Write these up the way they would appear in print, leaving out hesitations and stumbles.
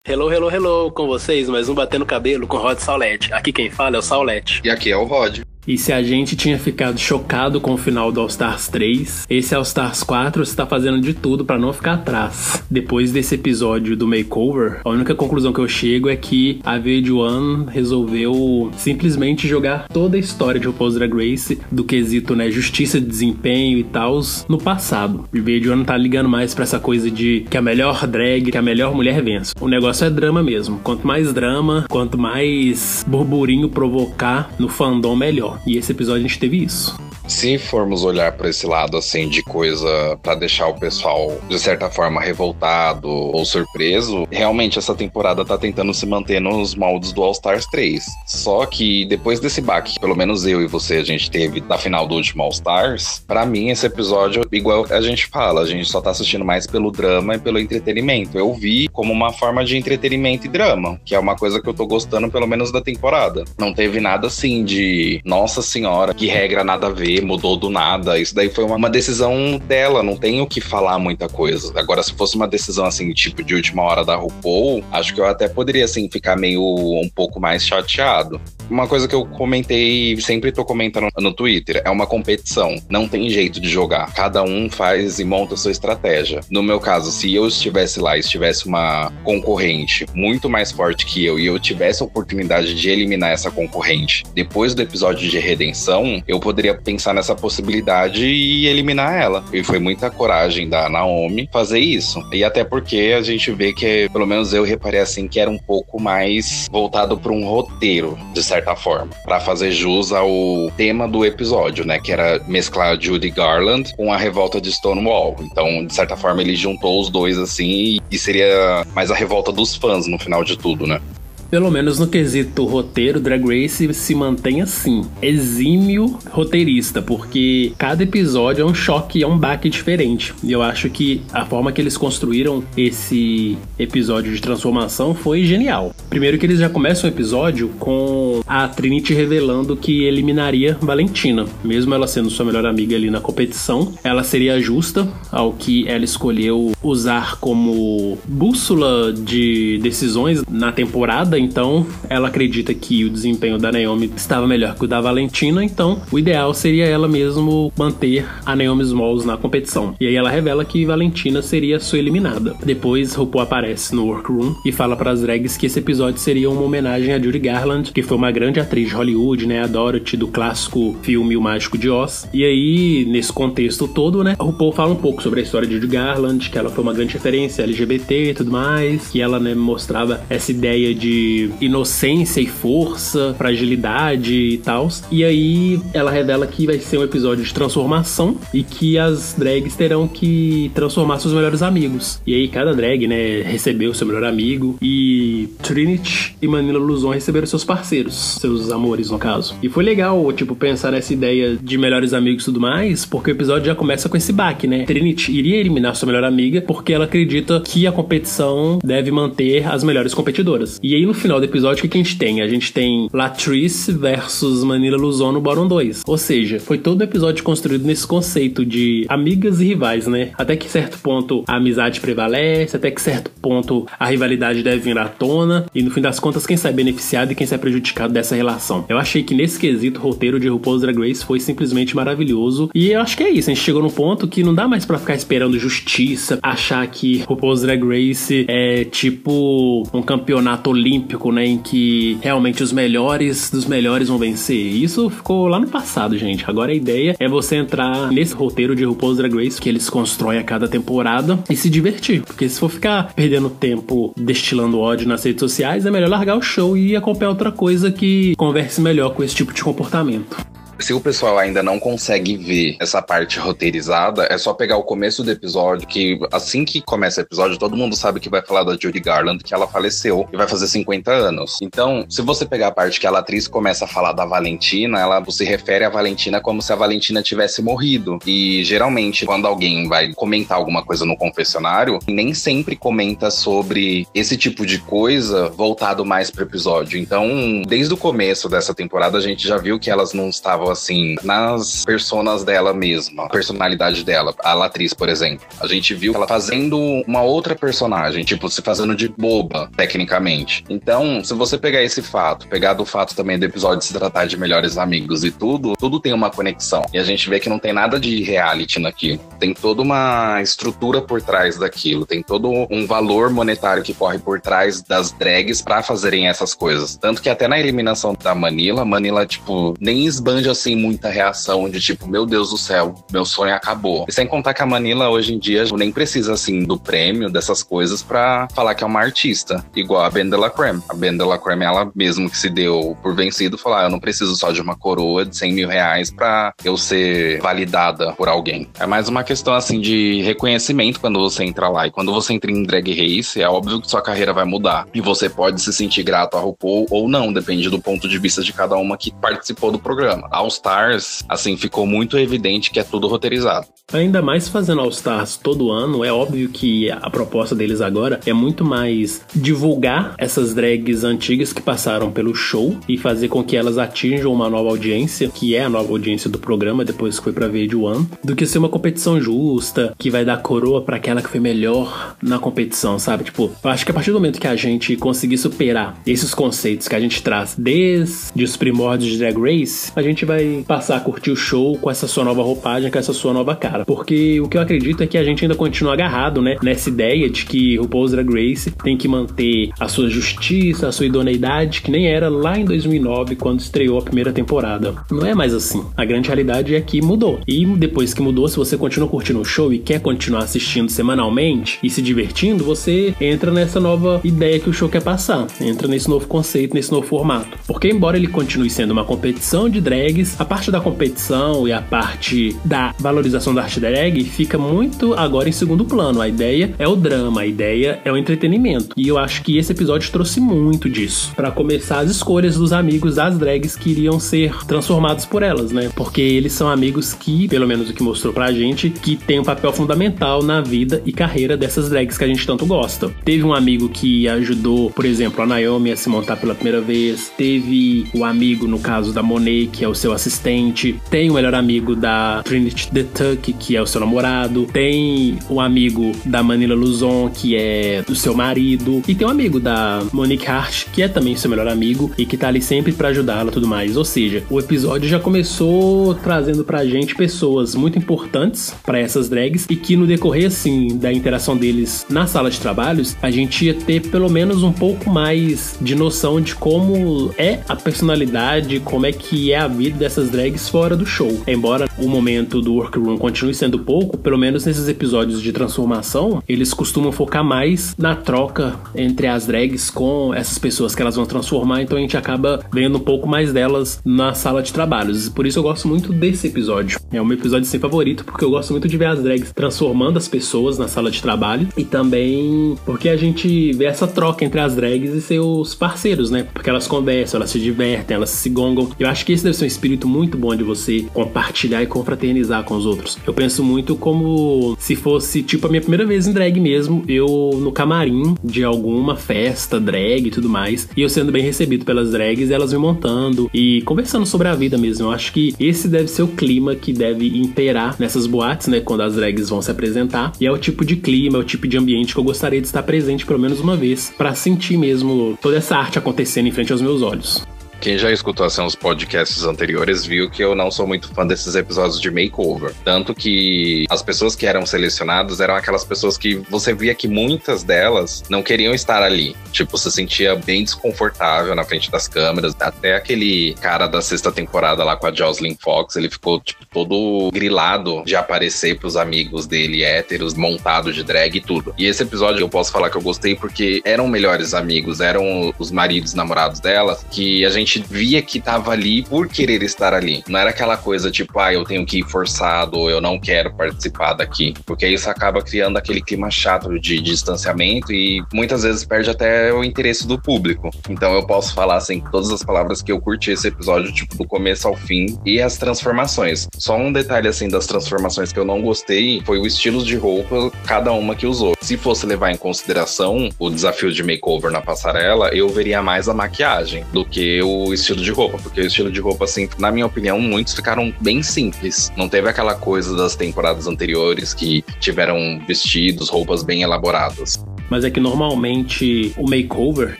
Hello, hello, hello, com vocês, mais um Batendo Cabelo com Rod Saulete. Aqui quem fala é o Saulete. E aqui é o Rod. E se a gente tinha ficado chocado com o final do All Stars 3, esse All Stars 4 está fazendo de tudo pra não ficar atrás. Depois desse episódio do makeover, a única conclusão que eu chego é que a VH1 resolveu simplesmente jogar toda a história de RuPaul's Drag Race, do quesito, né, justiça de desempenho e tal, no passado. A VH1 não tá ligando mais pra essa coisa de que a melhor drag, que a melhor mulher vence. O negócio é drama mesmo. Quanto mais drama, quanto mais burburinho provocar no fandom, melhor. E esse episódio a gente teve isso. Se formos olhar para esse lado assim de coisa para deixar o pessoal de certa forma revoltado ou surpreso, realmente essa temporada tá tentando se manter nos moldes do All Stars 3. Só que depois desse baque, pelo menos eu e você a gente teve da final do último All Stars, para mim esse episódio, igual a gente fala, a gente só tá assistindo mais pelo drama e pelo entretenimento. Eu vi como uma forma de entretenimento e drama, que é uma coisa que eu tô gostando pelo menos da temporada. Não teve nada assim de, nossa senhora, que regra nada a ver, mudou do nada. Isso daí foi uma decisão dela, não tem o que falar muita coisa. Agora, se fosse uma decisão assim, tipo de última hora da RuPaul, acho que eu até poderia assim ficar meio um pouco mais chateado. Uma coisa que eu comentei, sempre tô comentando no Twitter, é uma competição. Não tem jeito de jogar. Cada um faz e monta a sua estratégia. No meu caso, se eu estivesse lá e estivesse uma concorrente muito mais forte que eu e eu tivesse a oportunidade de eliminar essa concorrente depois do episódio de redenção, eu poderia pensar nessa possibilidade e eliminar ela. E foi muita coragem da Naomi fazer isso. E até porque a gente vê que, pelo menos eu reparei assim, que era um pouco mais voltado para um roteiro, de certa forma, para fazer jus ao tema do episódio, né? Que era mesclar Judy Garland com a revolta de Stonewall. Então, de certa forma, ele juntou os dois assim e seria mais a revolta dos fãs no final de tudo, né? Pelo menos no quesito roteiro, Drag Race se mantém assim, exímio roteirista, porque cada episódio é um choque, é um baque diferente. E eu acho que a forma que eles construíram esse episódio de transformação foi genial. Primeiro que eles já começam o episódio com a Trinity revelando que eliminaria Valentina. Mesmo ela sendo sua melhor amiga ali na competição, ela seria justa ao que ela escolheu usar como bússola de decisões na temporada. Então, ela acredita que o desempenho da Naomi estava melhor que o da Valentina, então o ideal seria ela mesmo manter a Naomi Smalls na competição. E aí ela revela que Valentina seria sua eliminada. Depois, RuPaul aparece no workroom e fala para as drags que esse episódio seria uma homenagem a Judy Garland, que foi uma grande atriz de Hollywood, né, a Dorothy do clássico filme O Mágico de Oz. E aí, nesse contexto todo, né, RuPaul fala um pouco sobre a história de Judy Garland, que ela foi uma grande referência LGBT e tudo mais, que ela, né, mostrava essa ideia de inocência e força, fragilidade e tal. E aí ela revela que vai ser um episódio de transformação e que as drags terão que transformar seus melhores amigos. E aí cada drag, né, recebeu seu melhor amigo e Trinity e Manila Luzon receberam seus parceiros, seus amores no caso. E foi legal, tipo, pensar nessa ideia de melhores amigos e tudo mais, porque o episódio já começa com esse baque, né? Trinity iria eliminar sua melhor amiga porque ela acredita que a competição deve manter as melhores competidoras. E aí no final do episódio, o que a gente tem? A gente tem Latrice versus Manila Luzon no Bottom 2. Ou seja, foi todo o episódio construído nesse conceito de amigas e rivais, né? Até que certo ponto a amizade prevalece, até que certo ponto a rivalidade deve vir à tona, e no fim das contas quem sai beneficiado e quem sai prejudicado dessa relação. Eu achei que nesse quesito o roteiro de RuPaul's Drag Race foi simplesmente maravilhoso, e eu acho que é isso, a gente chegou num ponto que não dá mais pra ficar esperando justiça, achar que RuPaul's Drag Race é tipo um campeonato olímpico, né, em que realmente os melhores dos melhores vão vencer. Isso ficou lá no passado, gente. Agora a ideia é você entrar nesse roteiro de RuPaul's Drag Race que eles constroem a cada temporada e se divertir, porque se for ficar perdendo tempo destilando ódio nas redes sociais, é melhor largar o show e acompanhar outra coisa que converse melhor com esse tipo de comportamento. Se o pessoal ainda não consegue ver essa parte roteirizada, é só pegar o começo do episódio, que assim que começa o episódio, todo mundo sabe que vai falar da Judy Garland, que ela faleceu e vai fazer 50 anos. Então, se você pegar a parte que a atriz começa a falar da Valentina, ela se refere a Valentina como se a Valentina tivesse morrido. E geralmente, quando alguém vai comentar alguma coisa no confessionário, nem sempre comenta sobre esse tipo de coisa voltado mais pro episódio. Então, desde o começo dessa temporada, a gente já viu que elas não estavam focavam, assim, nas personas dela mesma, a personalidade dela. A Latriz, por exemplo. A gente viu ela fazendo uma outra personagem, tipo, se fazendo de boba, tecnicamente. Então, se você pegar esse fato, pegar do fato também do episódio se tratar de melhores amigos e tudo tem uma conexão. E a gente vê que não tem nada de reality naquilo. Tem toda uma estrutura por trás daquilo. Tem todo um valor monetário que corre por trás das drags pra fazerem essas coisas. Tanto que até na eliminação da Manila, tipo, nem esbanja, assim, muita reação de tipo, meu Deus do céu, meu sonho acabou. E sem contar que a Manila, hoje em dia, nem precisa, assim, do prêmio, dessas coisas pra falar que é uma artista. Igual a Ben de la Creme. A Ben de la Creme, ela mesmo que se deu por vencido, falou, eu não preciso só de uma coroa de 100 mil reais pra eu ser validada por alguém. É mais uma questão, assim, de reconhecimento quando você entra lá. E quando você entra em Drag Race, é óbvio que sua carreira vai mudar. E você pode se sentir grato a RuPaul ou não, depende do ponto de vista de cada uma que participou do programa. All Stars, assim, ficou muito evidente que é tudo roteirizado. Ainda mais fazendo All Stars todo ano, é óbvio que a proposta deles agora é muito mais divulgar essas drags antigas que passaram pelo show e fazer com que elas atinjam uma nova audiência, que é a nova audiência do programa depois que foi pra VH1, do que ser uma competição justa, que vai dar coroa pra aquela que foi melhor na competição, sabe? Tipo, eu acho que a partir do momento que a gente conseguir superar esses conceitos que a gente traz desde os primórdios de Drag Race, a gente vai passar a curtir o show com essa sua nova roupagem, com essa sua nova cara. Porque o que eu acredito é que a gente ainda continua agarrado, né, nessa ideia de que RuPaul's Drag Race tem que manter a sua justiça, a sua idoneidade, que nem era lá em 2009, quando estreou a primeira temporada. Não é mais assim. A grande realidade é que mudou. E depois que mudou, se você continua curtindo o show e quer continuar assistindo semanalmente e se divertindo, você entra nessa nova ideia que o show quer passar. Entra nesse novo conceito, nesse novo formato. Porque embora ele continue sendo uma competição de drags, a parte da competição e a parte da valorização da arte drag fica muito agora em segundo plano. A ideia é o drama, a ideia é o entretenimento. E eu acho que esse episódio trouxe muito disso. Pra começar, as escolhas dos amigos das drags que iriam ser transformados por elas, né? Porque eles são amigos que, pelo menos o que mostrou pra gente, que tem um papel fundamental na vida e carreira dessas drags que a gente tanto gosta. Teve um amigo que ajudou, por exemplo, a Naomi a se montar pela primeira vez. Teve o amigo, no caso da Monet, que é o seu assistente. Tem o melhor amigo da Trinity the Tuck, que é o seu namorado. Tem o amigo da Manila Luzon, que é o seu marido. E tem um amigo da Monique Hart, que é também o seu melhor amigo e que tá ali sempre pra ajudá-la e tudo mais. Ou seja, o episódio já começou trazendo pra gente pessoas muito importantes pra essas drags e que no decorrer, assim, da interação deles na sala de trabalhos, a gente ia ter pelo menos um pouco mais de noção de como é a personalidade, como é que é a vida dessas drags fora do show. Embora o momento do workroom continue sendo pouco, pelo menos nesses episódios de transformação, eles costumam focar mais na troca entre as drags com essas pessoas que elas vão transformar, então a gente acaba vendo um pouco mais delas na sala de trabalhos. Por isso eu gosto muito desse episódio. É o meu episódio sem favorito, porque eu gosto muito de ver as drags transformando as pessoas na sala de trabalho e também porque a gente vê essa troca entre as drags e seus parceiros, né? Porque elas conversam, elas se divertem, elas se gongam. Eu acho que esse deve ser um espírito muito bom de você compartilhar e confraternizar com os outros. Eu penso muito como se fosse, tipo, a minha primeira vez em drag mesmo, eu no camarim de alguma festa drag e tudo mais, e eu sendo bem recebido pelas drags, elas me montando e conversando sobre a vida mesmo. Eu acho que esse deve ser o clima que deve imperar nessas boates, né, quando as drags vão se apresentar, e é o tipo de clima, é o tipo de ambiente que eu gostaria de estar presente pelo menos uma vez, pra sentir mesmo toda essa arte acontecendo em frente aos meus olhos. Quem já escutou assim, os podcasts anteriores viu que eu não sou muito fã desses episódios de makeover. Tanto que as pessoas que eram selecionadas eram aquelas pessoas que você via que muitas delas não queriam estar ali. Tipo, se sentia bem desconfortável na frente das câmeras. Até aquele cara da sexta temporada lá com a Jocelyn Fox, ele ficou tipo todo grilado de aparecer pros amigos dele héteros, montado de drag e tudo. E esse episódio eu posso falar que eu gostei porque eram melhores amigos, eram os maridos, namorados dela, que a gente via que tava ali por querer estar ali. Não era aquela coisa tipo, eu tenho que ir forçado, ou eu não quero participar daqui. Porque isso acaba criando aquele clima chato de distanciamento e muitas vezes perde até o interesse do público. Então eu posso falar, assim, todas as palavras que eu curti esse episódio, tipo, do começo ao fim, e as transformações. Só um detalhe, assim, das transformações que eu não gostei foi o estilo de roupa, cada uma que usou. Se fosse levar em consideração o desafio de makeover na passarela, eu veria mais a maquiagem do que o estilo de roupa, porque o estilo de roupa, assim, na minha opinião, muitos ficaram bem simples. Não teve aquela coisa das temporadas anteriores que tiveram vestidos, roupas bem elaboradas. Mas é que normalmente o makeover,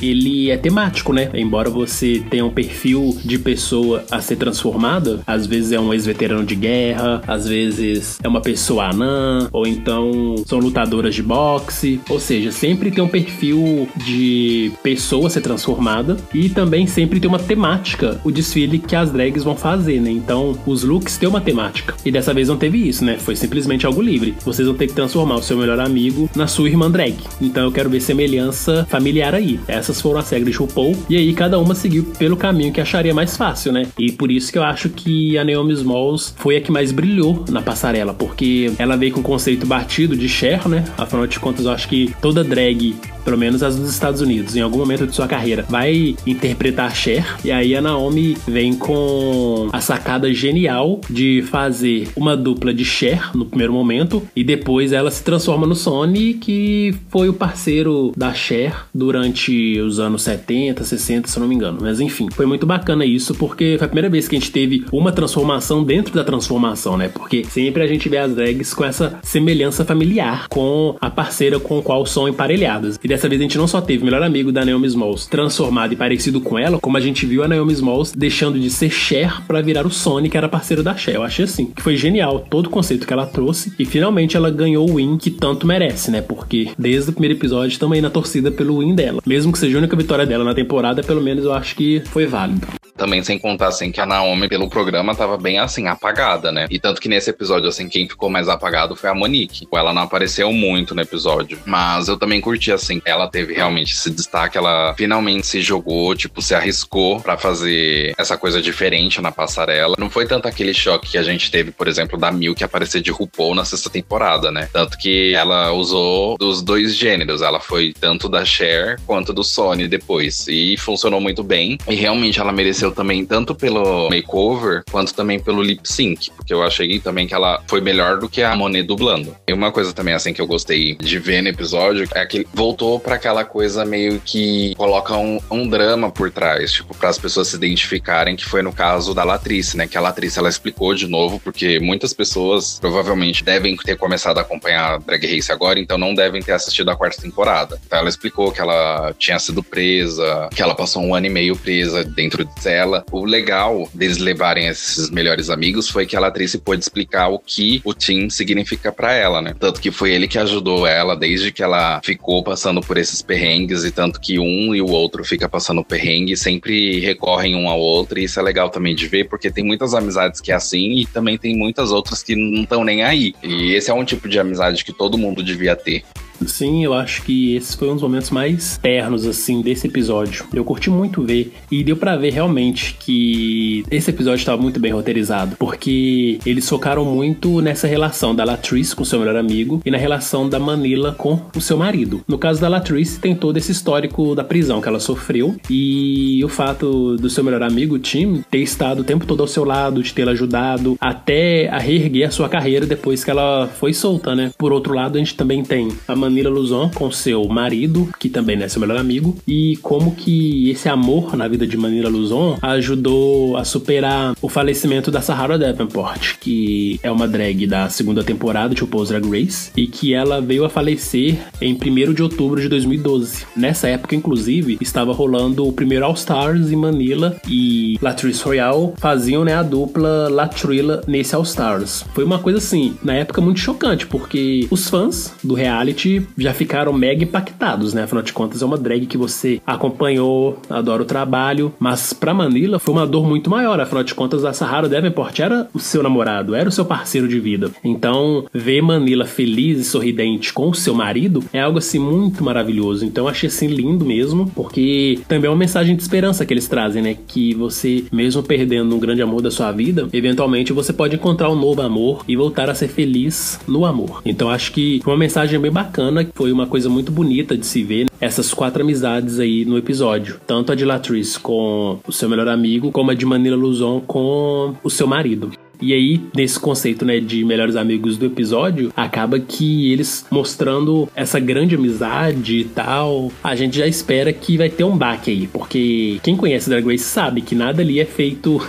ele é temático, né? Embora você tenha um perfil de pessoa a ser transformada, às vezes é um ex-veterano de guerra, às vezes é uma pessoa anã, ou então são lutadoras de boxe. Ou seja, sempre tem um perfil de pessoa a ser transformada e também sempre tem uma temática, o desfile que as drags vão fazer, né? Então, os looks têm uma temática. E dessa vez não teve isso, né? Foi simplesmente algo livre. Vocês vão ter que transformar o seu melhor amigo na sua irmã drag. Então eu quero ver semelhança familiar aí. Essas foram as regras de RuPaul. E aí cada uma seguiu pelo caminho que acharia mais fácil, né? E por isso que eu acho que a Naomi Smalls foi a que mais brilhou na passarela. Porque ela veio com o conceito batido de Cher, né? Afinal de contas, eu acho que toda drag, pelo menos as dos Estados Unidos, em algum momento de sua carreira, vai interpretar Cher. E aí a Naomi vem com a sacada genial de fazer uma dupla de Cher no primeiro momento e depois ela se transforma no Sonny, que foi o parceiro da Cher durante os anos 70, 60, se eu não me engano. Mas enfim, foi muito bacana isso, porque foi a primeira vez que a gente teve uma transformação dentro da transformação, né? Porque sempre a gente vê as drags com essa semelhança familiar com a parceira com a qual são emparelhadas. E dessa vez a gente não só teve o melhor amigo da Naomi Smalls transformado e parecido com ela, como a gente viu a Naomi Smalls deixando de ser Cher pra virar o Sonny, que era parceiro da Cher. Eu achei assim, que foi genial todo o conceito que ela trouxe e finalmente ela ganhou o win que tanto merece, né? Porque desde o primeiro episódio estamos aí na torcida pelo win dela. Mesmo que seja a única vitória dela na temporada, pelo menos eu acho que foi válido. Também sem contar, assim, que a Naomi, pelo programa, tava bem, assim, apagada, né? E tanto que nesse episódio, assim, quem ficou mais apagado foi a Monique. Ela não apareceu muito no episódio. Mas eu também curti, assim, ela teve realmente esse destaque. Ela finalmente se jogou, tipo, se arriscou pra fazer essa coisa diferente na passarela. Não foi tanto aquele choque que a gente teve, por exemplo, da Milk aparecer de RuPaul na sexta temporada, né? Tanto que ela usou dos dois gêneros. Ela foi tanto da Cher quanto do Sonny depois. E funcionou muito bem. E realmente ela mereceu também tanto pelo makeover quanto também pelo lip sync, porque eu achei também que ela foi melhor do que a Monet dublando. E uma coisa também assim que eu gostei de ver no episódio é que voltou pra aquela coisa meio que coloca um drama por trás, tipo, para as pessoas se identificarem, que foi no caso da Latrice, né? Que a Latrice ela explicou de novo, porque muitas pessoas provavelmente devem ter começado a acompanhar a Drag Race agora, então não devem ter assistido a quarta temporada. Então ela explicou que ela tinha sido presa, que ela passou 1 ano e meio presa dentro de cela. O legal deles levarem esses melhores amigos foi que a Latrice pôde explicar o que o team significa pra ela, né? Tanto que foi ele que ajudou ela desde que ela ficou passando por esses perrengues, e tanto que um e o outro fica passando perrengue, sempre recorrem um ao outro, e isso é legal também de ver, porque tem muitas amizades que é assim e também tem muitas outras que não estão nem aí. E esse é um tipo de amizade que todo mundo devia ter. Sim, eu acho que esse foi um dos momentos mais ternos, assim, desse episódio. Eu curti muito ver, e deu pra ver realmente que esse episódio estava muito bem roteirizado, porque eles focaram muito nessa relação da Latrice com seu melhor amigo e na relação da Manila com o seu marido. No caso da Latrice, tem todo esse histórico da prisão que ela sofreu, e o fato do seu melhor amigo, o Tim, ter estado o tempo todo ao seu lado, de tê-la ajudado até a reerguer a sua carreira depois que ela foi solta, né? Por outro lado, a gente também tem a Manila Luzon com seu marido, que também é seu melhor amigo, e como que esse amor na vida de Manila Luzon ajudou a superar o falecimento da Sahara Davenport, que é uma drag da segunda temporada de RuPaul's Drag Race, e que ela veio a falecer em 1º de outubro de 2012. Nessa época, inclusive, estava rolando o primeiro All Stars em Manila, e Latrice Royale faziam, né, a dupla Latrilla nesse All Stars. Foi uma coisa assim, na época muito chocante, porque os fãs do reality já ficaram mega impactados, né? Afinal de contas, é uma drag que você acompanhou, adora o trabalho, mas pra Manila foi uma dor muito maior. Afinal de contas, a Sahara Davenport era o seu namorado, era o seu parceiro de vida. Então, ver Manila feliz e sorridente com o seu marido é algo assim muito maravilhoso. Então, eu achei assim lindo mesmo, porque também é uma mensagem de esperança que eles trazem, né? Que você, mesmo perdendo um grande amor da sua vida, eventualmente você pode encontrar um novo amor e voltar a ser feliz no amor. Então, acho que foi uma mensagem bem bacana, foi uma coisa muito bonita de se ver, né? Essas 4 amizades aí no episódio. Tanto a de Latrice com o seu melhor amigo, como a de Manila Luzon com o seu marido. E aí, nesse conceito, né, de melhores amigos do episódio, acaba que eles mostrando essa grande amizade e tal, a gente já espera que vai ter um baque aí, porque quem conhece Drag Race sabe que nada ali é feito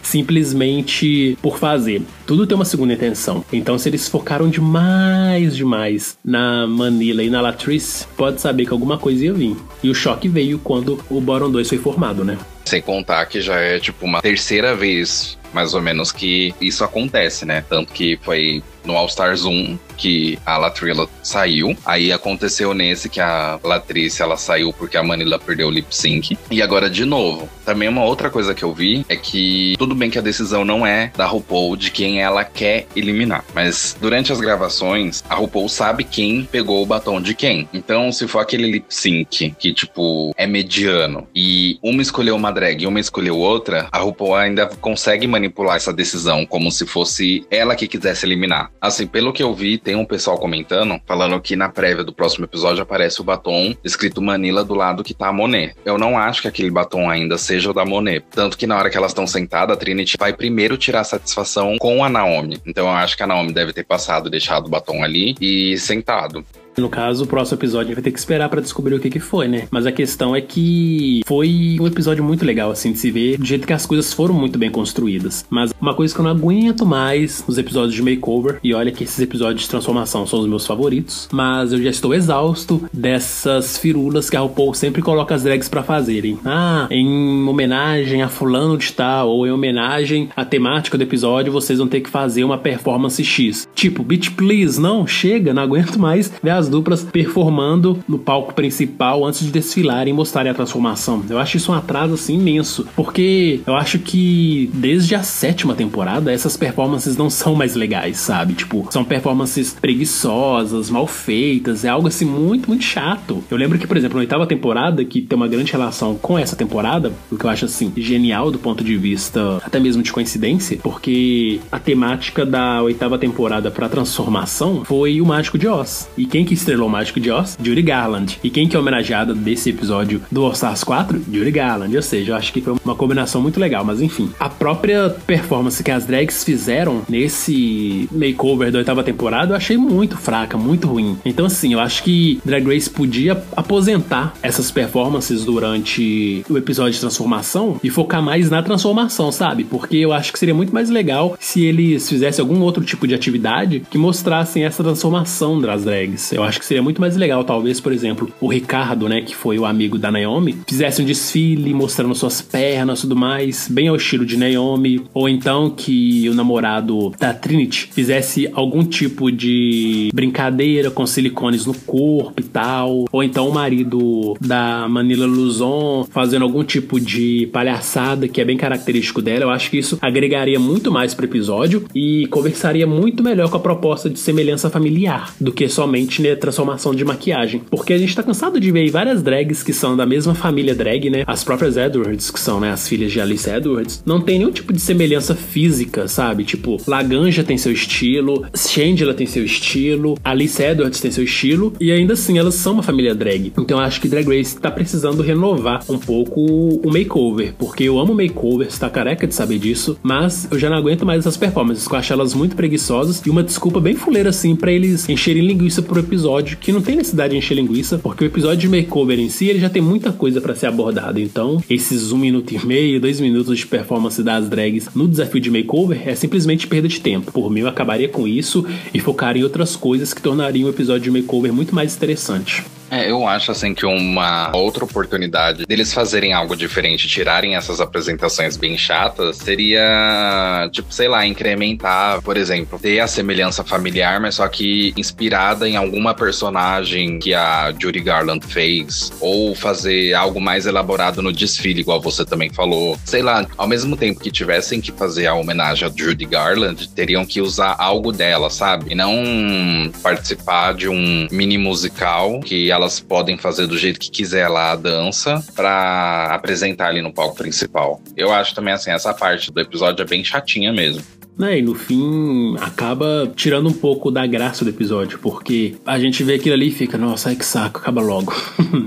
simplesmente por fazer. Tudo tem uma segunda intenção. Então, se eles focaram demais na Manila e na Latrice, pode saber que alguma coisa ia vir. E o choque veio quando o Bottom 2 foi formado, né? Sem contar que já é tipo uma terceira vez, mais ou menos, que isso acontece, né? Tanto que foi no All Stars 1 que a Latrilla saiu. Aí aconteceu nesse que a Latrice, ela saiu porque a Manila perdeu o lip sync. E agora de novo. Também uma outra coisa que eu vi é que tudo bem que a decisão não é da RuPaul de quem ela quer eliminar. Mas durante as gravações, a RuPaul sabe quem pegou o batom de quem. Então, se for aquele lip sync que, tipo, é mediano e uma escolheu uma drag e uma escolheu outra, a RuPaul ainda consegue manipular essa decisão como se fosse ela que quisesse eliminar. Assim, pelo que eu vi, tem um pessoal comentando, falando que na prévia do próximo episódio aparece o batom escrito Manila do lado que tá a Monet. Eu não acho que aquele batom ainda seja o da Monet. Tanto que na hora que elas estão sentadas, a Trinity vai primeiro tirar satisfação com a Naomi. Então eu acho que a Naomi deve ter passado, deixado o batom ali e sentado. No caso, o próximo episódio a gente vai ter que esperar pra descobrir o que foi, né? Mas a questão é que foi um episódio muito legal, assim, de se ver, do jeito que as coisas foram muito bem construídas. Mas uma coisa que eu não aguento mais nos episódios de makeover, e olha que esses episódios de transformação são os meus favoritos, mas eu já estou exausto dessas firulas que a RuPaul sempre coloca as drags pra fazerem. Ah, em homenagem a fulano de tal, ou em homenagem à temática do episódio, vocês vão ter que fazer uma performance X. Tipo, bitch, please, não, chega, não aguento mais ver as duplas performando no palco principal antes de desfilarem e mostrarem a transformação. Eu acho isso um atraso assim imenso, porque eu acho que desde a 7ª temporada essas performances não são mais legais, sabe? Tipo, são performances preguiçosas, mal feitas, é algo assim muito chato. Eu lembro que, por exemplo, na 8ª temporada, que tem uma grande relação com essa temporada, o que eu acho assim genial do ponto de vista até mesmo de coincidência, porque a temática da 8ª temporada pra transformação foi o Mágico de Oz. E quem que estrelou o Mágico de Oz? Judy Garland. E quem que é homenageada desse episódio do All Stars 4? Judy Garland. Ou seja, eu acho que foi uma combinação muito legal. Mas enfim, a própria performance que as drags fizeram nesse makeover da 8ª temporada eu achei muito fraca, muito ruim. Então assim, eu acho que Drag Race podia aposentar essas performances durante o episódio de transformação e focar mais na transformação, sabe? Porque eu acho que seria muito mais legal se eles fizessem algum outro tipo de atividade que mostrassem essa transformação das drags. Eu acho que seria muito mais legal, talvez, por exemplo, o Ricardo, né, que foi o amigo da Naomi, fizesse um desfile mostrando suas pernas e tudo mais, bem ao estilo de Naomi, ou então que o namorado da Trinity fizesse algum tipo de brincadeira com silicones no corpo e tal, ou então o marido da Manila Luzon fazendo algum tipo de palhaçada que é bem característico dela. Eu acho que isso agregaria muito mais pro episódio e conversaria muito melhor com a proposta de semelhança familiar do que somente, né, transformação de maquiagem. Porque a gente tá cansado de ver várias drags que são da mesma família drag, né? As próprias Edwards, que são, né, as filhas de Alice Edwards, não tem nenhum tipo de semelhança física, sabe? Tipo, Laganja tem seu estilo, Shangela tem seu estilo, Alice Edwards tem seu estilo, e ainda assim elas são uma família drag. Então eu acho que Drag Race tá precisando renovar um pouco o makeover, porque eu amo makeover, você tá careca de saber disso, mas eu já não aguento mais essas performances, eu acho elas muito preguiçosas e uma desculpa bem fuleira assim pra eles encherem linguiça pro episódio, que não tem necessidade de encher linguiça, porque o episódio de makeover em si, ele já tem muita coisa pra ser abordada. Então, esses 1 minuto e meio, 2 minutos de performance das drags no desafio de makeover é simplesmente perda de tempo. Por mim, eu acabaria com isso e focar em outras coisas que tornariam o episódio de makeover muito mais interessante. Eu acho assim que uma outra oportunidade deles fazerem algo diferente, tirarem essas apresentações bem chatas, seria, tipo, sei lá, incrementar, por exemplo, ter a semelhança familiar, mas só que inspirada em alguma personagem que a Judy Garland fez, ou fazer algo mais elaborado no desfile, igual você também falou. Sei lá, ao mesmo tempo que tivessem que fazer a homenagem a Judy Garland, teriam que usar algo dela, sabe? E não participar de um mini musical que elas podem fazer do jeito que quiser lá a dança pra apresentar ali no palco principal. Eu acho também assim, essa parte do episódio é bem chatinha mesmo. né? E no fim acaba tirando um pouco da graça do episódio, porque a gente vê aquilo ali e fica, nossa, ai que saco, acaba logo.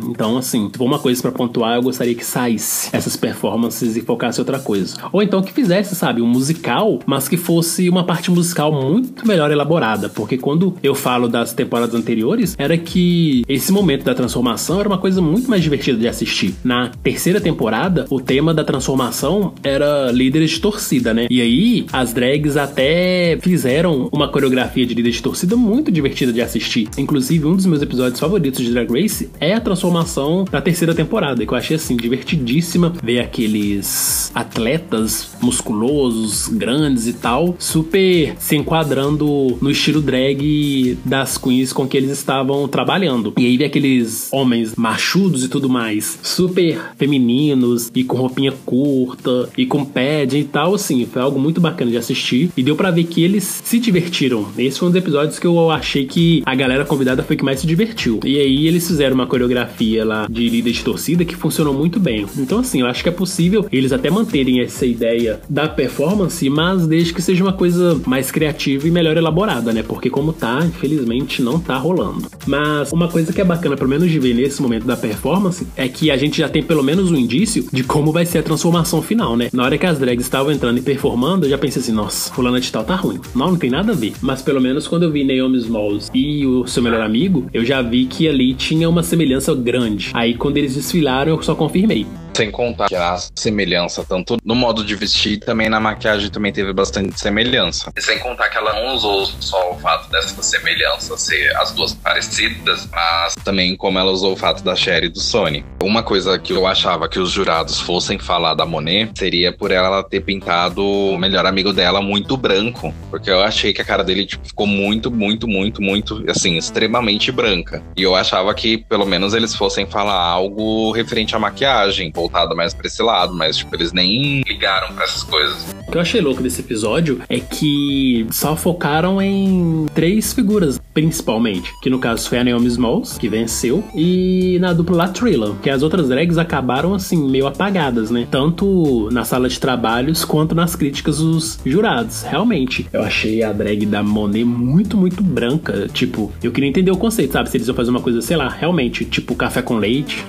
Então, assim, se for uma coisa pra pontuar, eu gostaria que saísse essas performances e focasse em outra coisa. Ou então que fizesse, sabe, um musical, mas que fosse uma parte musical muito melhor elaborada, porque quando eu falo das temporadas anteriores, era que esse momento da transformação era uma coisa muito mais divertida de assistir. Na terceira temporada, o tema da transformação era líderes de torcida, né? E aí, as drags até fizeram uma coreografia de líder de torcida muito divertida de assistir. Inclusive, um dos meus episódios favoritos de Drag Race é a transformação da terceira temporada, que eu achei, assim, divertidíssima ver aqueles atletas musculosos, grandes e tal, super se enquadrando no estilo drag das queens com que eles estavam trabalhando. E aí ver aqueles homens machudos e tudo mais, super femininos e com roupinha curta e com padding e tal, assim, foi algo muito bacana de assistir e deu pra ver que eles se divertiram. Esse foi um dos episódios que eu achei que a galera convidada foi que mais se divertiu. E aí eles fizeram uma coreografia lá de líder de torcida que funcionou muito bem. Então, assim, eu acho que é possível eles até manterem essa ideia da performance, mas desde que seja uma coisa mais criativa e melhor elaborada, né? Porque como tá, infelizmente não tá rolando. Mas uma coisa que é bacana, pelo menos de ver nesse momento da performance, é que a gente já tem pelo menos um indício de como vai ser a transformação final, né? Na hora que as drags estavam entrando e performando, eu já pensei assim, nossa, fulana de tal tá ruim. Não tem nada a ver. Mas pelo menos quando eu vi Naomi Smalls e o seu melhor amigo, eu já vi que ali tinha uma semelhança grande. Aí quando eles desfilaram, eu só confirmei. Sem contar que a semelhança, tanto no modo de vestir, também na maquiagem também teve bastante semelhança. E sem contar que ela não usou só o fato dessa semelhança ser as duas parecidas, mas também como ela usou o fato da Cher e do Sony. Uma coisa que eu achava que os jurados fossem falar da Monet seria por ela ter pintado o melhor amigo dela muito branco, porque eu achei que a cara dele ficou muito, assim, extremamente branca. E eu achava que pelo menos eles fossem falar algo referente à maquiagem, voltado mais pra esse lado, mas tipo, eles nem ligaram pra essas coisas. O que eu achei louco desse episódio é que só focaram em 3 figuras, principalmente, que no caso foi a Naomi Smalls, que venceu, e na dupla Latrilla, que as outras drags acabaram assim, meio apagadas, né? Tanto na sala de trabalhos quanto nas críticas dos jurados. Realmente, eu achei a drag da Monet muito branca, tipo, eu queria entender o conceito, sabe? Se eles iam fazer uma coisa, sei lá, realmente, tipo café com leite,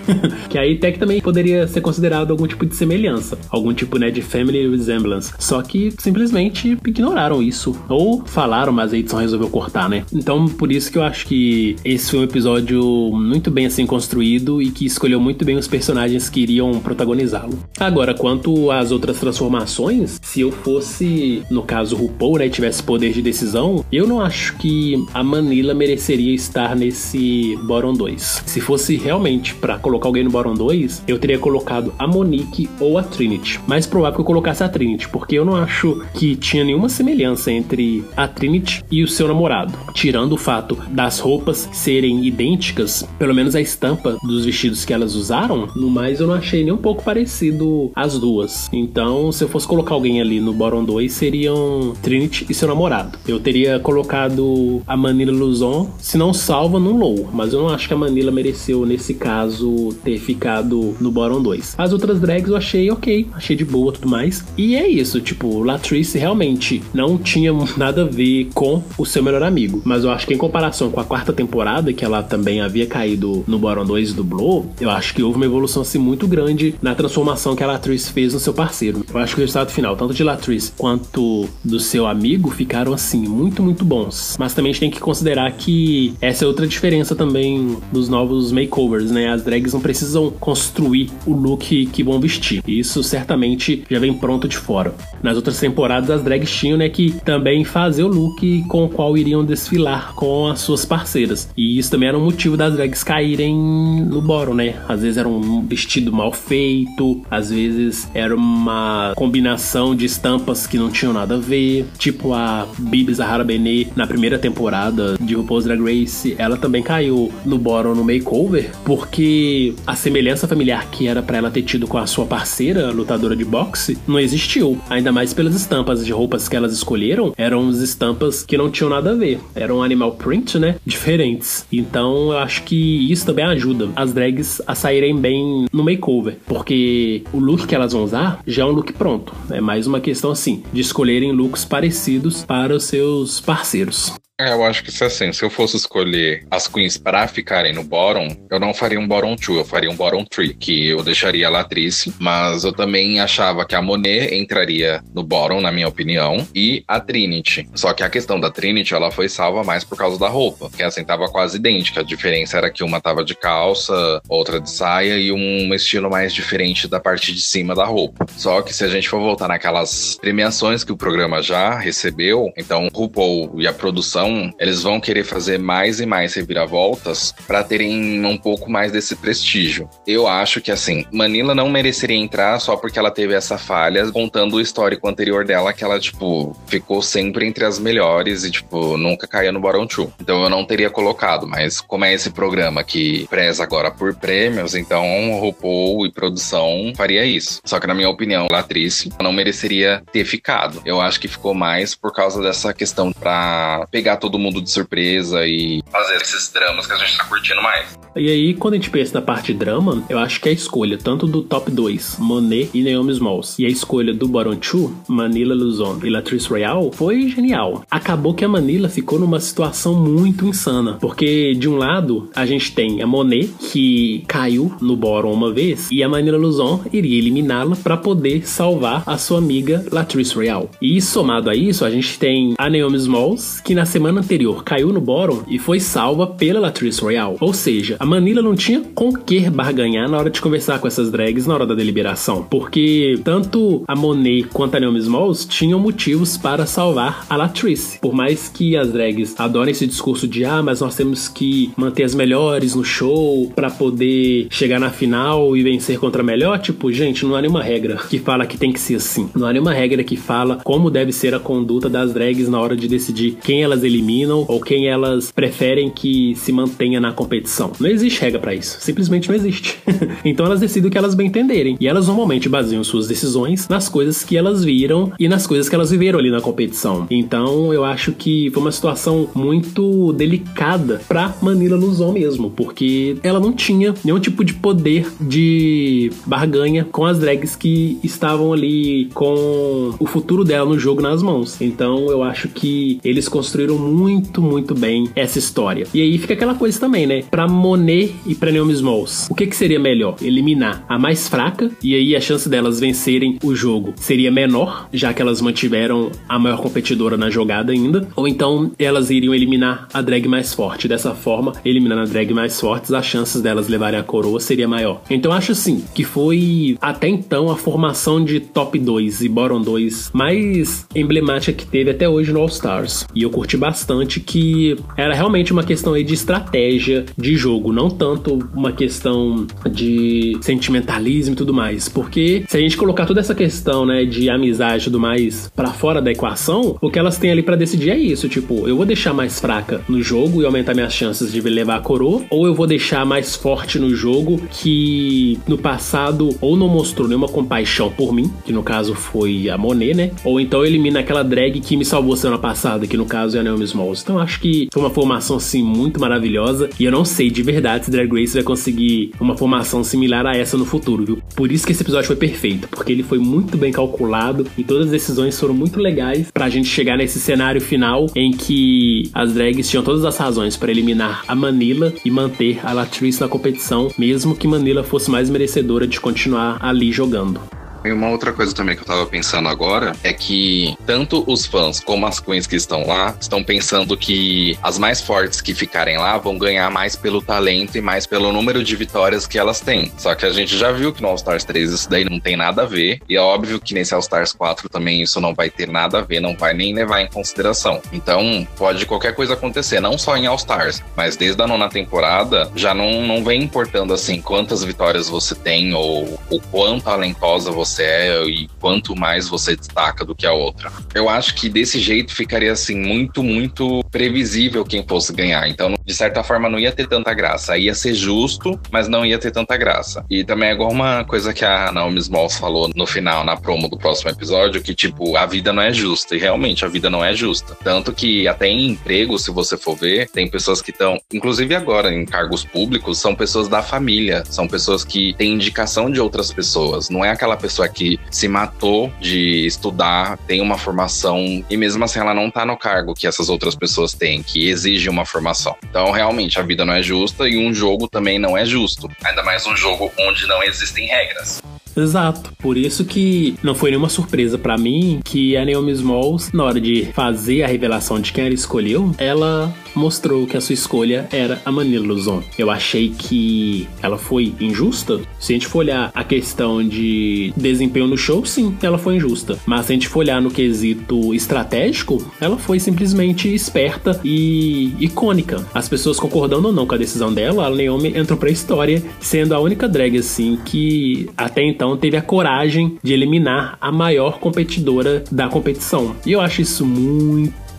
que aí até que também poderia ser considerado algum tipo de semelhança, algum tipo, né, de family resemblance. Só que simplesmente ignoraram isso, ou falaram, mas a edição resolveu cortar, né? Então, por isso que eu acho que esse foi um episódio muito bem assim construído e que escolheu muito bem os personagens que iriam protagonizá-lo. Agora, quanto às outras transformações, se eu fosse, no caso, RuPaul, né, e tivesse poder de decisão, eu não acho que a Manila mereceria estar nesse Bottom 2. Se fosse realmente pra colocar alguém no Bottom 2, eu teria colocado a Monique ou a Trinity. Mais provável que eu colocasse a Trinity, porque eu não acho que tinha nenhuma semelhança entre a Trinity e o seu namorado. Tirando o fato das roupas serem idênticas, pelo menos a estampa dos vestidos que elas usaram, no mais eu não achei nem um pouco parecido as duas. Então, se eu fosse colocar alguém ali no Bottom 2, seriam Trinity e seu namorado. Eu teria colocado a Manila Luzon, se não salva, num low, mas eu não acho que a Manila mereceu, nesse caso, ter ficado no Bottom 2. As outras drags eu achei ok, achei de boa e tudo mais. E é isso, tipo, Latrice realmente não tinha nada a ver com o seu melhor amigo. Mas eu acho que em comparação com a 4ª temporada, que ela também havia caído no Bottom 2 e dublou, eu acho que houve uma evolução assim muito grande na transformação que a Latrice fez no seu parceiro. Eu acho que o resultado final, tanto de Latrice quanto do seu amigo, ficaram assim, muito bons. Mas também a gente tem que considerar que essa é outra diferença também dos novos makeovers, né? As drags não precisam construir o look que vão vestir. Isso certamente já vem pronto de fora. Nas outras temporadas, as drags tinham, né, que também fazer o look com o qual iriam desfilar com as suas parceiras. E isso também era um motivo das drags caírem no bottom, né? Às vezes era um vestido mal feito, às vezes era uma combinação de estampas que não tinham nada a ver. Tipo a Bibi Zahara Benet na primeira temporada de RuPaul's Drag Race, ela também caiu no bottom no makeover, porque a semelhança familiar que era pra ela ter tido com a sua parceira, lutadora de boxe, não existiu. Ainda ainda mais pelas estampas de roupas que elas escolheram, eram estampas que não tinham nada a ver. Eram animal print, né? Diferentes. Então eu acho que isso também ajuda as drags a saírem bem no makeover, porque o look que elas vão usar já é um look pronto. É mais uma questão assim, de escolherem looks parecidos para os seus parceiros. Eu acho que isso é assim, se eu fosse escolher as queens pra ficarem no bottom, eu não faria um bottom 2, eu faria um bottom 3, que eu deixaria a Latrice, mas eu também achava que a Monet entraria no bottom, na minha opinião, e a Trinity. Só que a questão da Trinity, ela foi salva mais por causa da roupa, que assim, tava quase idêntica, a diferença era que uma tava de calça, outra de saia, e um estilo mais diferente da parte de cima da roupa. Só que se a gente for voltar naquelas premiações que o programa já recebeu, então o RuPaul e a produção, eles vão querer fazer mais e mais reviravoltas para terem um pouco mais desse prestígio. Eu acho que, assim, Manila não mereceria entrar só porque ela teve essa falha, contando o histórico anterior dela, que ela, tipo, ficou sempre entre as melhores e, tipo, nunca caía no bottom 2. Então eu não teria colocado, mas como é esse programa que preza agora por prêmios, então o RuPaul e produção faria isso. Só que, na minha opinião, a Latrice não mereceria ter ficado. Eu acho que ficou mais por causa dessa questão pra pegar todo mundo de surpresa e fazer esses dramas que a gente tá curtindo mais. E aí, quando a gente pensa na parte drama, eu acho que a escolha tanto do top 2, Monet e Naomi Smalls, e a escolha do bottom 2, Manila Luzon e Latrice Royale, foi genial. Acabou que a Manila ficou numa situação muito insana, porque de um lado, a gente tem a Monet, que caiu no bottom uma vez, e a Manila Luzon iria eliminá-la para poder salvar a sua amiga Latrice Royale. E somado a isso, a gente tem a Naomi Smalls, que na semana anterior caiu no bottom e foi salva pela Latrice Royale. Ou seja, a Manila não tinha com que barganhar na hora de conversar com essas drags na hora da deliberação, porque tanto a Monet quanto a Naomi Smalls tinham motivos para salvar a Latrice. Por mais que as drags adorem esse discurso de mas nós temos que manter as melhores no show para poder chegar na final e vencer contra a melhor, tipo, gente, não há nenhuma regra que fala que tem que ser assim. Não há nenhuma regra que fala como deve ser a conduta das drags na hora de decidir quem elas eliminam ou quem elas preferem que se mantenha na competição. Não existe regra pra isso. Simplesmente não existe. Então elas decidem o que elas bem entenderem. E elas normalmente baseiam suas decisões nas coisas que elas viram e nas coisas que elas viveram ali na competição. Então eu acho que foi uma situação muito delicada pra Manila Luzon mesmo, porque ela não tinha nenhum tipo de poder de barganha com as drags que estavam ali com o futuro dela no jogo nas mãos. Então eu acho que eles construíram muito bem essa história. E aí fica aquela coisa também, né? Pra Monet e pra Naomi Smalls, o que seria melhor? Eliminar a mais fraca, e aí a chance delas vencerem o jogo seria menor, já que elas mantiveram a maior competidora na jogada ainda, ou então elas iriam eliminar a drag mais forte. Dessa forma, eliminando a drag mais forte, as chances delas levarem a coroa seria maior. Então acho assim, que foi até então a formação de top 2 e bottom 2 mais emblemática que teve até hoje no All Stars. E eu curti bastante, que era realmente uma questão aí de estratégia de jogo, não tanto uma questão de sentimentalismo e tudo mais, porque se a gente colocar toda essa questão, né, de amizade e tudo mais pra fora da equação, o que elas têm ali pra decidir é isso, tipo, eu vou deixar mais fraca no jogo e aumentar minhas chances de levar a coroa, ou eu vou deixar mais forte no jogo, que no passado ou não mostrou nenhuma compaixão por mim, que no caso foi a Monet, né, ou então elimina aquela drag que me salvou semana passada, que no caso é a Naomi Smalls. Então acho que foi uma formação assim muito maravilhosa, e eu não sei de verdade se Drag Race vai conseguir uma formação similar a essa no futuro, viu? Por isso que esse episódio foi perfeito, porque ele foi muito bem calculado e todas as decisões foram muito legais pra gente chegar nesse cenário final em que as drags tinham todas as razões para eliminar a Manila e manter a Latrice na competição, mesmo que Manila fosse mais merecedora de continuar ali jogando. E uma outra coisa também que eu tava pensando agora é que tanto os fãs como as queens que estão lá estão pensando que as mais fortes que ficarem lá vão ganhar mais pelo talento e mais pelo número de vitórias que elas têm. Só que a gente já viu que no All Stars 3 isso daí não tem nada a ver, e é óbvio que nesse All Stars 4 também isso não vai ter nada a ver, não vai nem levar em consideração. Então pode qualquer coisa acontecer, não só em All Stars, mas desde a 9ª temporada já não vem importando assim quantas vitórias você tem ou o quão talentosa você você é e quanto mais você destaca do que a outra. Eu acho que desse jeito ficaria assim muito, muito previsível quem fosse ganhar. Então, de certa forma, não ia ter tanta graça. Ia ser justo, mas não ia ter tanta graça. E também é igual uma coisa que a Naomi Smalls falou no final, na promo do próximo episódio, que tipo, a vida não é justa. E realmente, a vida não é justa. Tanto que até em emprego, se você for ver, tem pessoas que estão, inclusive agora em cargos públicos, são pessoas da família, são pessoas que têm indicação de outras pessoas. Não é aquela pessoa que se matou de estudar, tem uma formação e mesmo assim ela não tá no cargo que essas outras pessoas têm, que exige uma formação. Então, realmente, a vida não é justa e um jogo também não é justo. Ainda mais um jogo onde não existem regras. Exato, por isso que não foi nenhuma surpresa pra mim que a Naomi Smalls, na hora de fazer a revelação de quem ela escolheu, ela mostrou que a sua escolha era a Manila Luzon. Eu achei que ela foi injusta. Se a gente for olhar a questão de desempenho no show, sim, ela foi injusta. Mas se a gente for olhar no quesito estratégico, ela foi simplesmente esperta e icônica. As pessoas concordando ou não com a decisão dela, a Naomi entrou pra história sendo a única drag, assim, que até então teve a coragem de eliminar a maior competidora da competição. E eu acho isso muito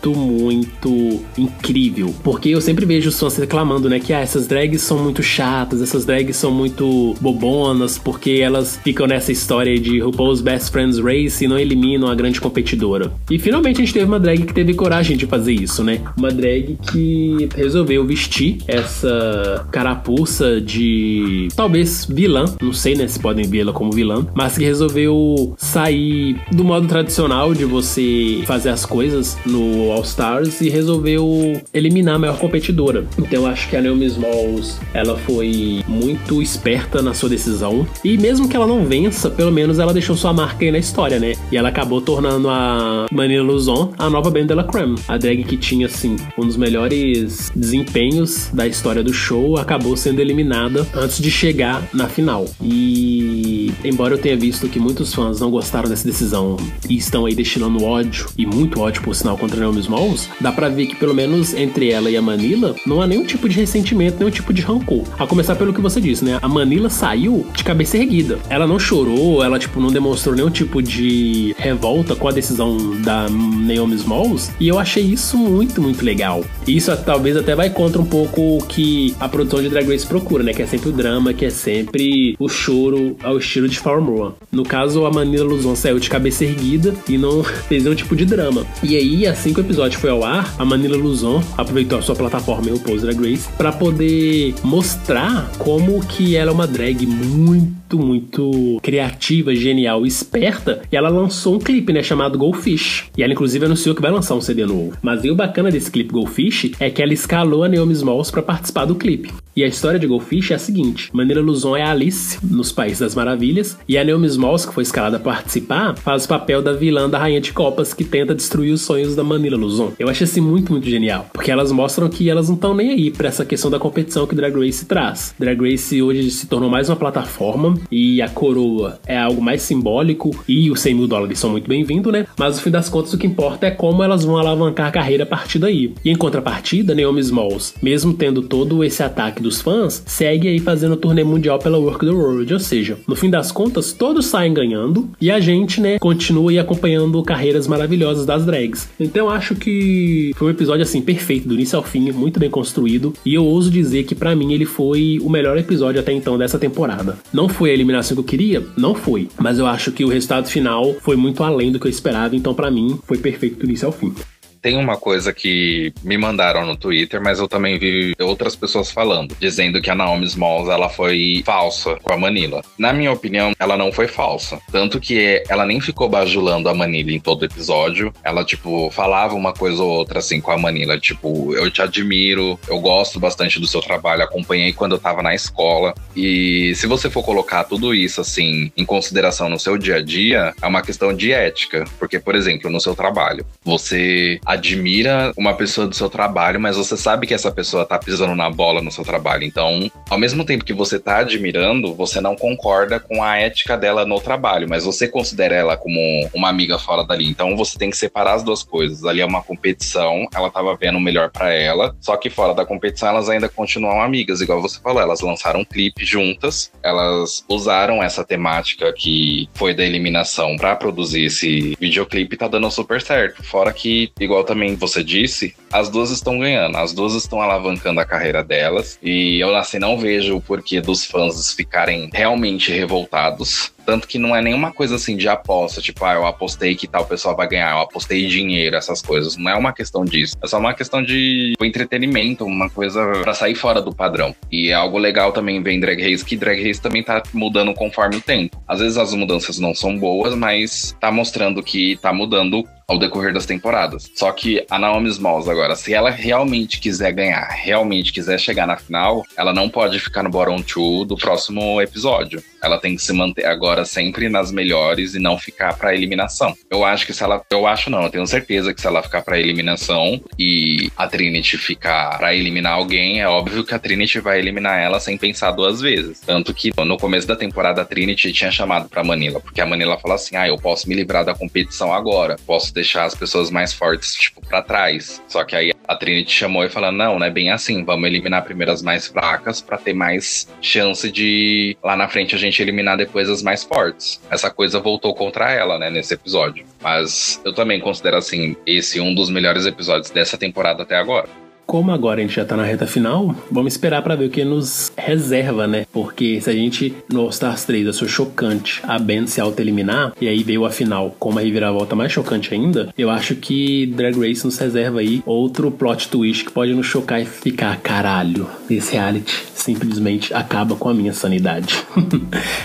incrível, porque eu sempre vejo os fãs reclamando, né, que essas drags são muito chatas, essas drags são muito bobonas, porque elas ficam nessa história de RuPaul's Best Friends Race e não eliminam a grande competidora. E finalmente a gente teve uma drag que teve coragem de fazer isso, né? Uma drag que resolveu vestir essa carapuça de talvez vilã, não sei, né, se podem vê-la como vilã, mas que resolveu sair do modo tradicional de você fazer as coisas no All Stars e resolveu eliminar a maior competidora. Então eu acho que a Naomi Smalls, ela foi muito esperta na sua decisão, e mesmo que ela não vença, pelo menos ela deixou sua marca aí na história, né? E ela acabou tornando a Manila Luzon a nova Ben de la Creme. A drag que tinha, assim, um dos melhores desempenhos da história do show, acabou sendo eliminada antes de chegar na final. E embora eu tenha visto que muitos fãs não gostaram dessa decisão e estão aí destilando ódio, e muito ódio por sinal, contra a Naomi Smalls, dá pra ver que pelo menos entre ela e a Manila não há nenhum tipo de ressentimento, nenhum tipo de rancor. A começar pelo que você disse, né? A Manila saiu de cabeça erguida. Ela não chorou, ela tipo não demonstrou nenhum tipo de revolta com a decisão da Naomi Smalls, e eu achei isso muito legal. E isso talvez até vai contra um pouco o que a produção de Drag Race procura, né? Que é sempre o drama, que é sempre o choro ao estilo de Farmoa. No caso, a Manila Luzon saiu de cabeça erguida e não fez nenhum tipo de drama. E aí, assim que o episódio foi ao ar, a Manila Luzon aproveitou a sua plataforma em RuPaul's Drag Race pra poder mostrar como que ela é uma drag muito criativa, genial e esperta. E ela lançou um clipe, né, chamado Goldfish. E ela inclusive anunciou que vai lançar um CD novo. Mas e o bacana desse clipe Goldfish é que ela escalou a Naomi Smalls pra participar do clipe. E a história de Goldfish é a seguinte: Manila Luzon é a Alice nos Países das Maravilhas, e a Naomi Smalls, que foi escalada pra participar, faz o papel da vilã da Rainha de Copas, que tenta destruir os sonhos da Manila Luzon. Eu achei assim muito genial, porque elas mostram que elas não estão nem aí pra essa questão da competição que Drag Race traz. Drag Race hoje se tornou mais uma plataforma, e a coroa é algo mais simbólico, e os $100 mil são muito bem-vindos, né? Mas no fim das contas o que importa é como elas vão alavancar a carreira a partir daí. E em contrapartida, Naomi Smalls, mesmo tendo todo esse ataque dos fãs, segue aí fazendo turnê mundial pela Work the World, ou seja, no fim das contas todos saem ganhando, e a gente, né, continua aí acompanhando carreiras maravilhosas das drags. Então eu acho que foi um episódio assim perfeito, do início ao fim, muito bem construído, e eu ouso dizer que pra mim ele foi o melhor episódio até então dessa temporada. Não foi a eliminação que eu queria? Não foi, mas eu acho que o resultado final foi muito além do que eu esperava, então pra mim foi perfeito do início ao fim. Tem uma coisa que me mandaram no Twitter, mas eu também vi outras pessoas falando, dizendo que a Naomi Smalls, ela foi falsa com a Manila. Na minha opinião, ela não foi falsa. Tanto que ela nem ficou bajulando a Manila em todo episódio. Ela, tipo, falava uma coisa ou outra, assim, com a Manila. Tipo, eu te admiro, eu gosto bastante do seu trabalho, acompanhei quando eu tava na escola. E se você for colocar tudo isso, assim, em consideração no seu dia a dia, é uma questão de ética. Porque, por exemplo, no seu trabalho, você admira uma pessoa do seu trabalho, mas você sabe que essa pessoa tá pisando na bola no seu trabalho. Então, ao mesmo tempo que você tá admirando, você não concorda com a ética dela no trabalho, mas você considera ela como uma amiga fora dali. Então, você tem que separar as duas coisas. Ali é uma competição, ela tava vendo o melhor pra ela, só que fora da competição elas ainda continuam amigas, igual você falou. Elas lançaram um clipe juntas, elas usaram essa temática que foi da eliminação pra produzir esse videoclipe e tá dando super certo. Fora que, igual também você disse, as duas estão ganhando, as duas estão alavancando a carreira delas, e eu assim não vejo o porquê dos fãs ficarem realmente revoltados. Tanto que não é nenhuma coisa assim de aposta, tipo, eu apostei que tal pessoa vai ganhar, eu apostei dinheiro, essas coisas. Não é uma questão disso. É só uma questão de entretenimento, uma coisa pra sair fora do padrão. E é algo legal também ver em Drag Race, que Drag Race também tá mudando conforme o tempo. Às vezes as mudanças não são boas, mas tá mostrando que tá mudando ao decorrer das temporadas. Só que a Naomi Smalls agora, se ela realmente quiser ganhar, realmente quiser chegar na final, ela não pode ficar no bottom 2 do próximo episódio. Ela tem que se manter agora sempre nas melhores e não ficar pra eliminação. Eu acho que se ela... Eu acho não, eu tenho certeza que se ela ficar pra eliminação e a Trinity ficar pra eliminar alguém, é óbvio que a Trinity vai eliminar ela sem pensar duas vezes. Tanto que no começo da temporada a Trinity tinha chamado pra Manila, porque a Manila falou assim, eu posso me livrar da competição agora, posso deixar as pessoas mais fortes, tipo, pra trás. Só que aí a Trinity chamou e falou, não é bem assim, vamos eliminar primeiro as mais fracas pra ter mais chance de lá na frente a gente eliminar depois as mais fortes. Essa coisa voltou contra ela, né, nesse episódio. Mas eu também considero, assim, esse um dos melhores episódios dessa temporada até agora. Como agora a gente já tá na reta final, vamos esperar pra ver o que nos reserva, né? Porque se a gente, no All Stars 3, achou chocante a Ben se auto-eliminar, e aí veio a final com uma reviravolta mais chocante ainda, eu acho que Drag Race nos reserva aí outro plot twist que pode nos chocar e ficar, caralho, esse reality simplesmente acaba com a minha sanidade.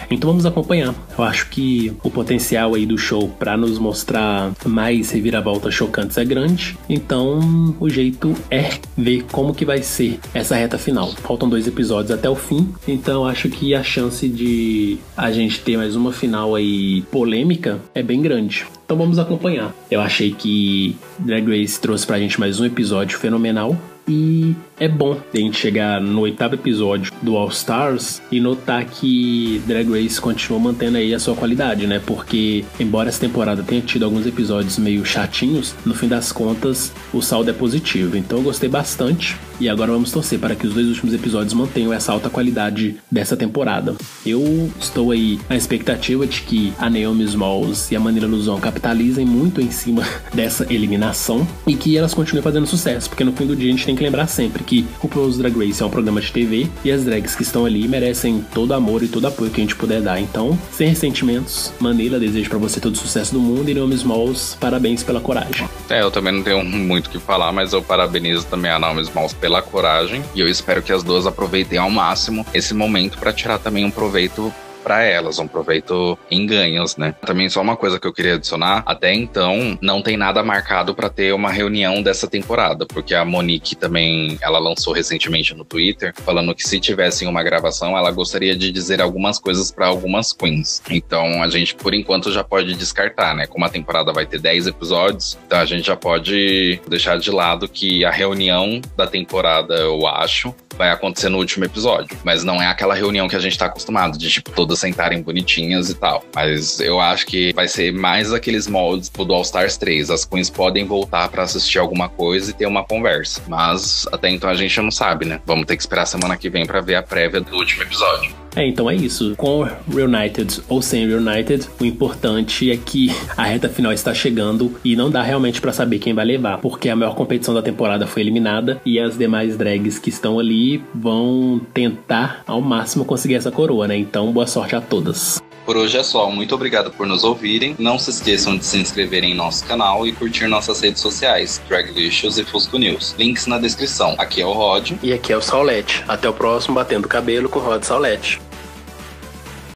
Então vamos acompanhar. Eu acho que o potencial aí do show pra nos mostrar mais reviravoltas chocantes é grande, então o jeito é ver como que vai ser essa reta final. Faltam 2 episódios até o fim, então acho que a chance de a gente ter mais uma final aí polêmica é bem grande. Então vamos acompanhar. Eu achei que Drag Race trouxe pra gente mais um episódio fenomenal. E é bom a gente chegar no 8º episódio do All Stars e notar que Drag Race continua mantendo aí a sua qualidade, né? Porque, embora essa temporada tenha tido alguns episódios meio chatinhos, no fim das contas, o saldo é positivo. Então eu gostei bastante. E agora vamos torcer para que os 2 últimos episódios mantenham essa alta qualidade dessa temporada. Eu estou aí na expectativa de que a Naomi Smalls e a Manila Luzon capitalizem muito em cima dessa eliminação e que elas continuem fazendo sucesso, porque no fim do dia a gente tem que lembrar sempre que o RuPaul's Drag Race é um programa de TV e as drags que estão ali merecem todo amor e todo apoio que a gente puder dar. Então, sem ressentimentos, Manila, desejo pra você todo o sucesso do mundo, e Naomi Smalls, parabéns pela coragem. Eu também não tenho muito o que falar, mas eu parabenizo também a Naomi Smalls pela coragem, e eu espero que as duas aproveitem ao máximo esse momento pra tirar também um proveito para elas, um proveito em ganhos, né? Também só uma coisa que eu queria adicionar, até então não tem nada marcado para ter uma reunião dessa temporada, porque a Monique também, ela lançou recentemente no Twitter, falando que se tivesse uma gravação, ela gostaria de dizer algumas coisas para algumas queens. Então a gente, por enquanto, já pode descartar, né? Como a temporada vai ter 10 episódios, então a gente já pode deixar de lado que a reunião da temporada, eu acho, vai acontecer no último episódio. Mas não é aquela reunião que a gente tá acostumado, de tipo, todas sentarem bonitinhas e tal. Mas eu acho que vai ser mais aqueles moldes do All Stars 3. As queens podem voltar pra assistir alguma coisa e ter uma conversa. Mas até então a gente não sabe, né? Vamos ter que esperar a semana que vem pra ver a prévia do último episódio. Então é isso. Com Reunited ou sem Reunited, o importante é que a reta final está chegando e não dá realmente pra saber quem vai levar, porque a maior competição da temporada foi eliminada e as demais drags que estão ali vão tentar ao máximo conseguir essa coroa, né? Então boa sorte a todas. Por hoje é só, muito obrigado por nos ouvirem. Não se esqueçam de se inscreverem em nosso canal e curtir nossas redes sociais, Draglicious e Fusco News. Links na descrição. Aqui é o Rod. E aqui é o Saulete. Até o próximo Batendo Cabelo com Rod Saulete.